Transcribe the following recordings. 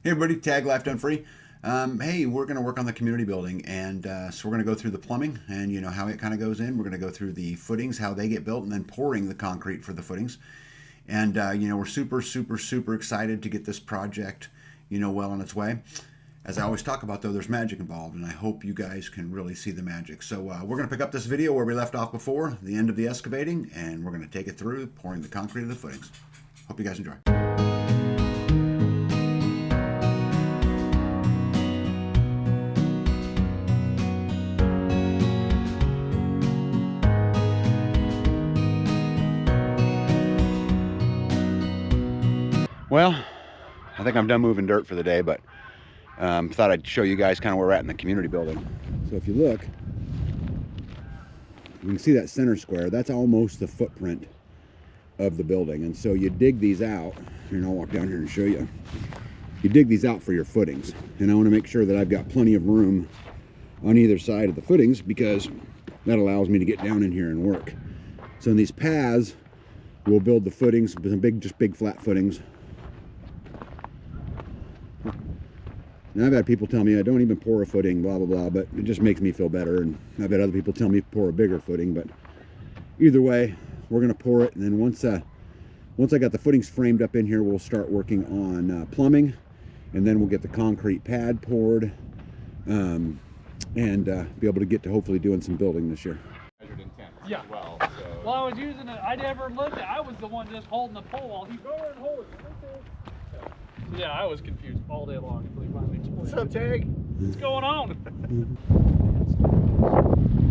Hey everybody, Tag Life Done Free. Hey, we're going to work on the community building, and so we're going to go through the plumbing and you know how it kind of goes in. We're going to go through the footings, how they get built, and then pouring the concrete for the footings. And you know, we're super excited to get this project, you know, well on its way. As I always talk about, though, there's magic involved, and I hope you guys can really see the magic. So we're going to pick up this video where we left off before, the end of the excavating, and we're going to take it through pouring the concrete of the footings. Hope you guys enjoy. Well, I think I'm done moving dirt for the day, but thought I'd show you guys kind of where we're at in the community building. So if you look, you can see that center square. That's almost the footprint of the building. And so you dig these out, and I'll walk down here and show you. You dig these out for your footings. And I want to make sure that I've got plenty of room on either side of the footings, because that allows me to get down in here and work. So in these paths, we'll build the footings, just big flat footings. And I've had people tell me I don't even pour a footing, blah, blah, blah, but it just makes me feel better. And I've had other people tell me to pour a bigger footing, but either way, we're going to pour it. And then once I got the footings framed up in here, we'll start working on plumbing, and then we'll get the concrete pad poured and be able to get to hopefully doing some building this year. Yeah. Well, I was using it. I never looked at. I was the one just holding the pole while he go and hold it. Yeah, I was confused all day long until he finally explained. What's up, Tag? What's going on?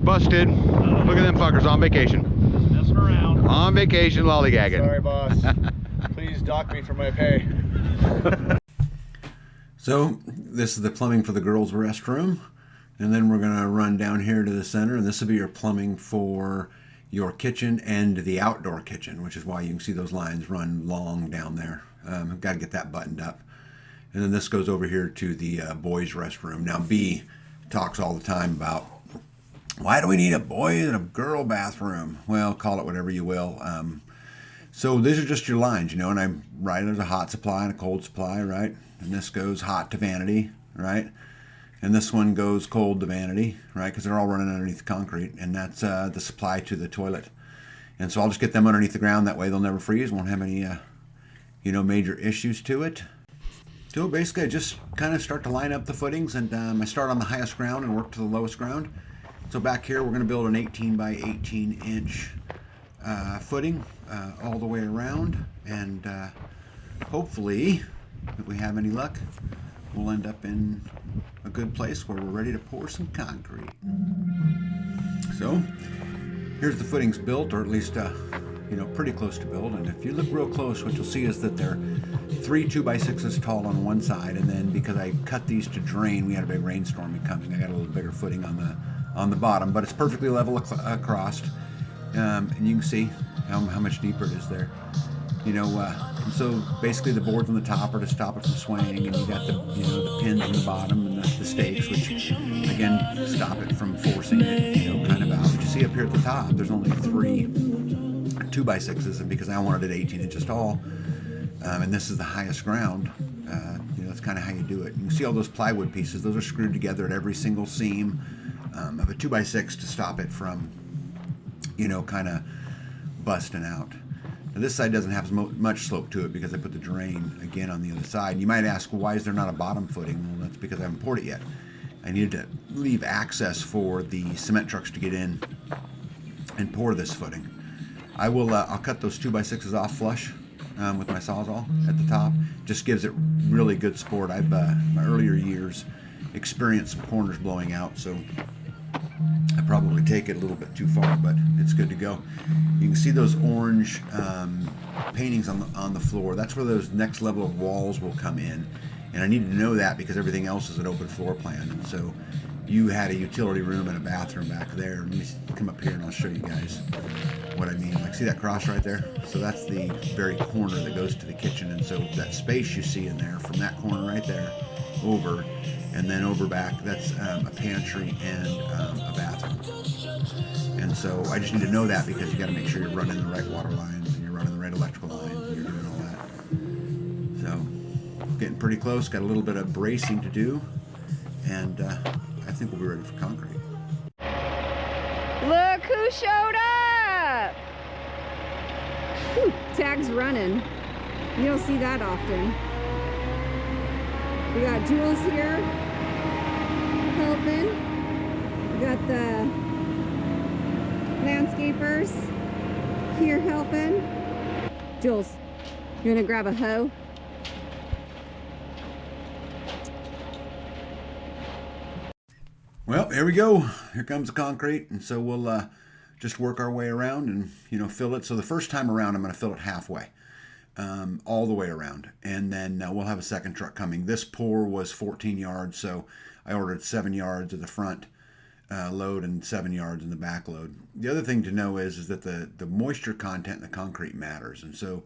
Busted. Look at them fuckers on vacation. Just messing around. On vacation, lollygagging. Sorry, boss. Please dock me for my pay. So, this is the plumbing for the girls' restroom. And then we're going to run down here to the center, and this will be your plumbing for your kitchen and the outdoor kitchen, which is why you can see those lines run long down there. I've got to get that buttoned up. And then this goes over here to the boys' restroom. Now, B talks all the time about, why do we need a boy and a girl bathroom? Well, call it whatever you will. So these are just your lines, you know, and there's a hot supply and a cold supply, right? And this goes hot to vanity, right? And this one goes cold to vanity, right? Because they're all running underneath the concrete, and that's the supply to the toilet. And so I'll just get them underneath the ground. That way they'll never freeze, won't have any, you know, major issues to it. So basically I just kind of start to line up the footings, and I start on the highest ground and work to the lowest ground. So back here we're going to build an 18 by 18 inch footing all the way around, and hopefully, if we have any luck, we'll end up in a good place where we're ready to pour some concrete. So here's the footings built, or at least you know, pretty close to build. And if you look real close, what you'll see is that they're 3 2x6s tall on one side, and then because I cut these to drain, we had a big rainstorm coming, I got a little bigger footing on the bottom, but it's perfectly level across, and you can see how much deeper it is there. You know, so basically the boards on the top are to stop it from swaying, and you got the, you know, the pins on the bottom and the stakes, which again stop it from forcing it, you know, kind of out. But you see up here at the top, there's only 3 2x6s, and because I wanted it 18 inches tall, and this is the highest ground, you know, that's kind of how you do it. You can see all those plywood pieces; those are screwed together at every single seam of a 2x6 to stop it from, you know, kind of busting out. Now this side doesn't have as much slope to it because I put the drain again on the other side. You might ask, well, why is there not a bottom footing? Well, that's because I haven't poured it yet. I needed to leave access for the cement trucks to get in and pour this footing. I'll cut those 2x6s off flush with my Sawzall at the top. Just gives it really good support. I've my earlier years experienced some corners blowing out, so I probably take it a little bit too far, but it's good to go. You can see those orange paintings on the floor. That's where those next level of walls will come in, and I needed to know that because everything else is an open floor plan. And so you had a utility room and a bathroom back there. Let me come up here and I'll show you guys what I mean. Like, see that cross right there? So that's the very corner that goes to the kitchen, and so that space you see in there, from that corner right there over, and then over back, that's a pantry and a bathroom. And so I just need to know that because you got to make sure you're running the right water lines and you're running the right electrical lines and you're doing all that. So getting pretty close. Got a little bit of bracing to do, and I think we'll be ready for concrete. Look who showed up! Whew, tag's running. You don't see that often. We got Jules here helping. We got the landscapers here helping. Jules, you gonna grab a hoe? Well, here we go. Here comes the concrete, and so we'll just work our way around and, you know, fill it. So the first time around, I'm going to fill it halfway, all the way around, and then we'll have a second truck coming. This pour was 14 yards, so I ordered 7 yards of the front load and 7 yards in the back load. The other thing to know is that the moisture content in the concrete matters, and so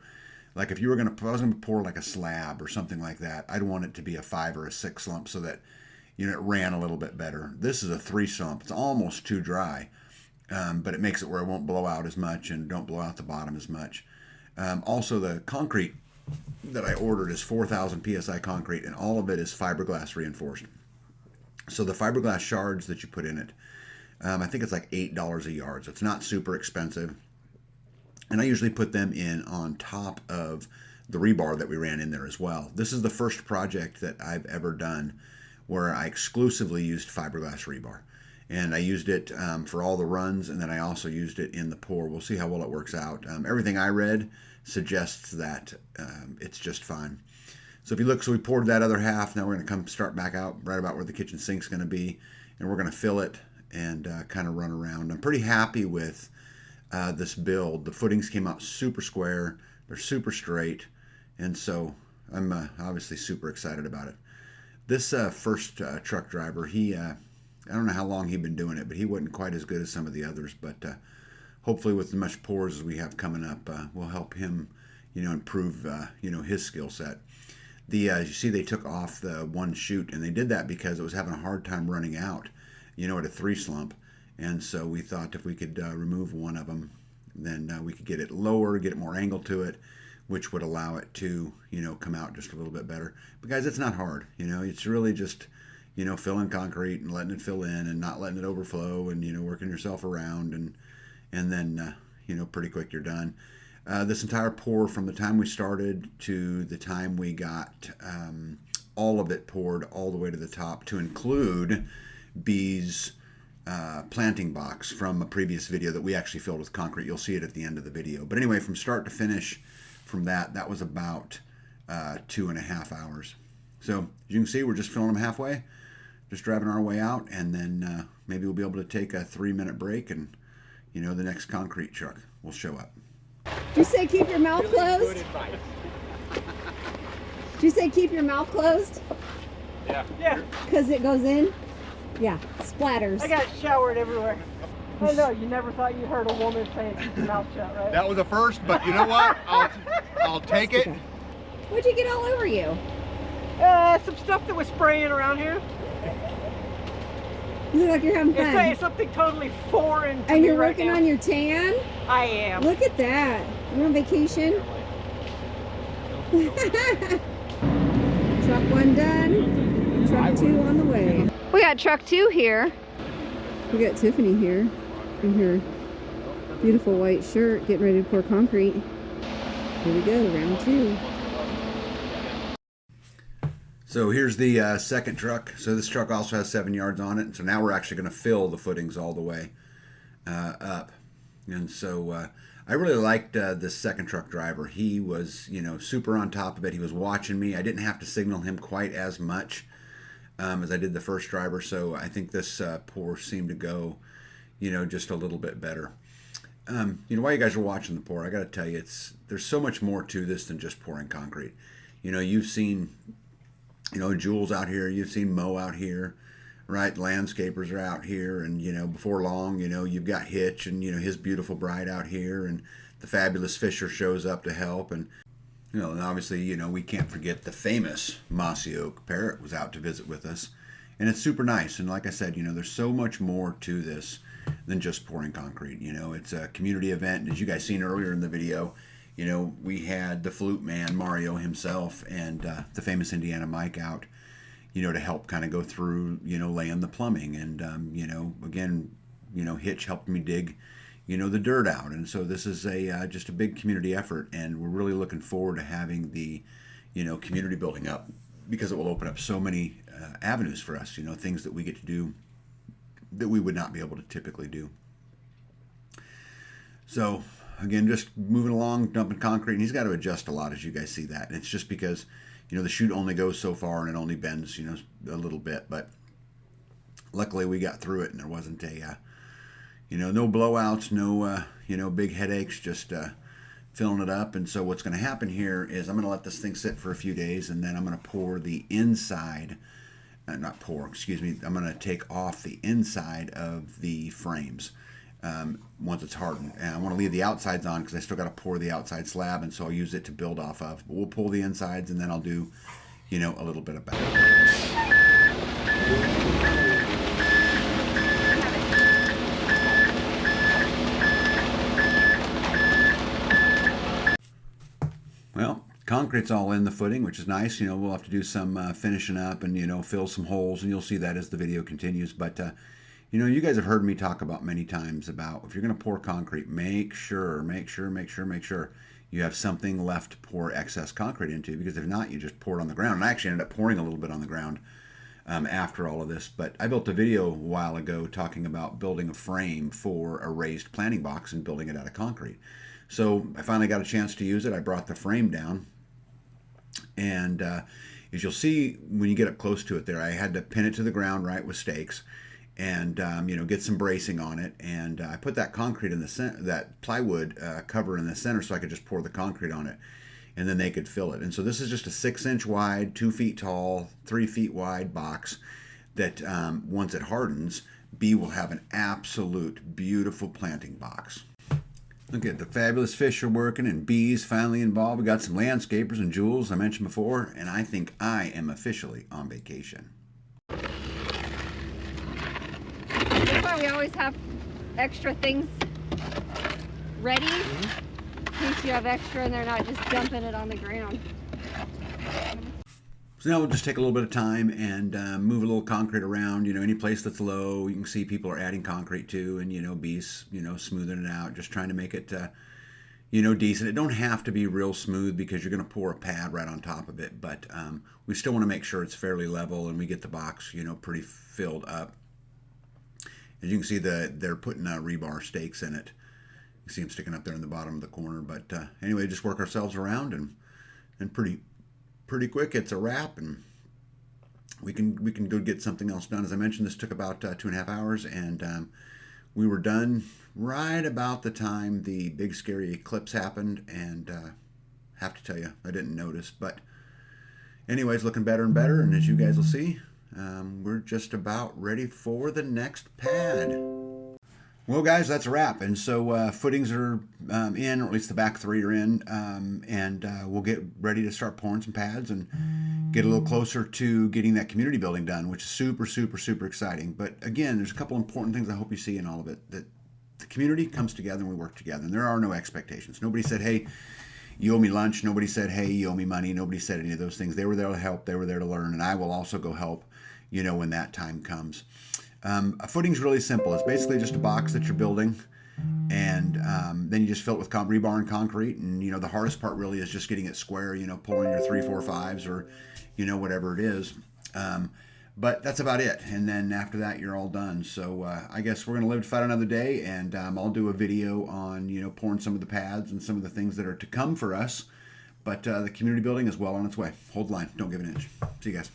like if I was going to pour like a slab or something like that, I'd want it to be a 5 or a 6 slump so that, you know, it ran a little bit better. This is a 3 slump. It's almost too dry, but it makes it where it won't blow out as much and don't blow out the bottom as much. Also, the concrete that I ordered is 4,000 PSI concrete, and all of it is fiberglass reinforced. So the fiberglass shards that you put in it, I think it's like $8 a yard, so it's not super expensive. And I usually put them in on top of the rebar that we ran in there as well. This is the first project that I've ever done where I exclusively used fiberglass rebar. And I used it for all the runs, and then I also used it in the pour. We'll see how well it works out. Everything I read suggests that it's just fine. So if you look, so we poured that other half. Now we're going to come start back out right about where the kitchen sink's going to be, and we're going to fill it and kind of run around. I'm pretty happy with this build. The footings came out super square. They're super straight, and so I'm obviously super excited about it. This first truck driver, I don't know how long he'd been doing it, but he wasn't quite as good as some of the others. But hopefully with as much pours as we have coming up, we'll help him, you know, improve, you know, his skill set. You see they took off the one chute, and they did that because it was having a hard time running out, you know, at a 3 slump. And so we thought if we could remove one of them, then we could get it lower, get it more angle to it, which would allow it to, you know, come out just a little bit better. But guys, it's not hard. You know, it's really just, you know, filling concrete and letting it fill in and not letting it overflow and, you know, working yourself around and then, you know, pretty quick you're done. This entire pour from the time we started to the time we got all of it poured all the way to the top, to include B's planting box from a previous video that we actually filled with concrete. You'll see it at the end of the video. But anyway, from start to finish, from that was about 2.5 hours. So as you can see, we're just filling them halfway, just driving our way out, and then maybe we'll be able to take a 3-minute break, and, you know, the next concrete truck will show up. Did you say keep your mouth closed? Did you say keep your mouth closed? Yeah. Yeah, Because it goes in? Yeah, splatters. I got showered everywhere. I know, you never thought you heard a woman saying keep your mouth shut, right? That was a first, but you know what? I'll take it. What'd you get all over you? Some stuff that was spraying around here. You look like you're having fun. It's something totally foreign to And me you're right working now. on your tan? I am. Look at that. You're on vacation? Truck 1 done. Truck 2 on the way. We got truck 2 here. We got Tiffany here in her beautiful white shirt getting ready to pour concrete. Here we go, round 2. So here's the second truck. So this truck also has 7 yards on it. So now we're actually going to fill the footings all the way up. And so I really liked this second truck driver. He was, you know, super on top of it. He was watching me. I didn't have to signal him quite as much as I did the first driver. So I think this pour seemed to go, you know, just a little bit better. You know, while you guys are watching the pour, I got to tell you, there's so much more to this than just pouring concrete. You know, you've seen, you know, Jules out here, you've seen Mo out here, right? Landscapers are out here, and, you know, before long, you know, you've got Hitch and, you know, his beautiful bride out here, and the fabulous Fisher shows up to help, and, you know, and obviously, you know, we can't forget the famous Mossy Oak Parrot was out to visit with us, and it's super nice. And like I said, you know, there's so much more to this than just pouring concrete. You know, it's a community event, and as you guys seen earlier in the video, You know, we had the flute man, Mario himself, and the famous Indiana Mike out, you know, to help kind of go through, you know, laying the plumbing. And, you know, again, you know, Hitch helped me dig, you know, the dirt out. And so this is a just a big community effort, and we're really looking forward to having the, you know, community building up, because it will open up so many avenues for us, you know, things that we get to do that we would not be able to typically do. So again, just moving along, dumping concrete, and he's got to adjust a lot, as you guys see that. And it's just because, you know, the chute only goes so far and it only bends, you know, a little bit. But luckily we got through it, and there wasn't a, you know, no blowouts, no, you know, big headaches, just filling it up. And so what's going to happen here is I'm going to let this thing sit for a few days, and then I'm going to pour the inside, not pour, excuse me, I'm going to take off the inside of the frames once it's hardened. And I want to leave the outsides on because I still got to pour the outside slab, and so I'll use it to build off of. But we'll pull the insides, and then I'll do, you know, a little bit of back. Well, concrete's all in the footing, which is nice. You know, we'll have to do some finishing up and, you know, fill some holes, and you'll see that as the video continues. But, you know, you guys have heard me talk about many times about if you're going to pour concrete, make sure you have something left to pour excess concrete into, because if not, you just pour it on the ground. And I actually ended up pouring a little bit on the ground after all of this. But I built a video a while ago talking about building a frame for a raised planting box and building it out of concrete. So I finally got a chance to use it. I brought the frame down, and as you'll see when you get up close to it there, I had to pin it to the ground, right, with stakes, and you know, get some bracing on it. And I put that concrete in the center, that plywood cover in the center, so I could just pour the concrete on it, and then they could fill it. And so this is just a 6-inch wide, 2 feet tall, 3 feet wide box that once it hardens, B will have an absolute beautiful planting box. Look at the fabulous fish are working, and bees finally involved. We got some landscapers and Jules I mentioned before, and I think I am officially on vacation. That's why we always have extra things ready, in case you have extra and they're not just dumping it on the ground. So now we'll just take a little bit of time and move a little concrete around. You know, any place that's low, you can see people are adding concrete to, and, you know, bees, you know, smoothing it out, just trying to make it, you know, decent. It don't have to be real smooth because you're going to pour a pad right on top of it, but we still want to make sure it's fairly level and we get the box, you know, pretty filled up. As you can see, they're putting rebar stakes in it. You see them sticking up there in the bottom of the corner. But anyway, just work ourselves around, and pretty quick it's a wrap, and we can go get something else done. As I mentioned, this took about 2.5 hours, and we were done right about the time the big scary eclipse happened. And have to tell you, I didn't notice, but anyways, looking better and better. And as you guys will see, we're just about ready for the next pad. Well, guys, that's a wrap. And so footings are in, or at least the back 3 are in, and we'll get ready to start pouring some pads and get a little closer to getting that community building done, which is super, super, super exciting. But again, there's a couple important things I hope you see in all of it, that the community comes together and we work together, and there are no expectations. Nobody said, hey, you owe me lunch. Nobody said, hey, you owe me money. Nobody said any of those things. They were there to help. They were there to learn, and I will also go help, you know, when that time comes. A footing's really simple. It's basically just a box that you're building, and then you just fill it with rebar and concrete. And, you know, the hardest part really is just getting it square, you know, pulling your 3, 4, 5s, or, you know, whatever it is. But that's about it. And then after that, you're all done. So I guess we're going to live to fight another day, and I'll do a video on, you know, pouring some of the pads and some of the things that are to come for us. But the community building is well on its way. Hold the line. Don't give an inch. See you guys.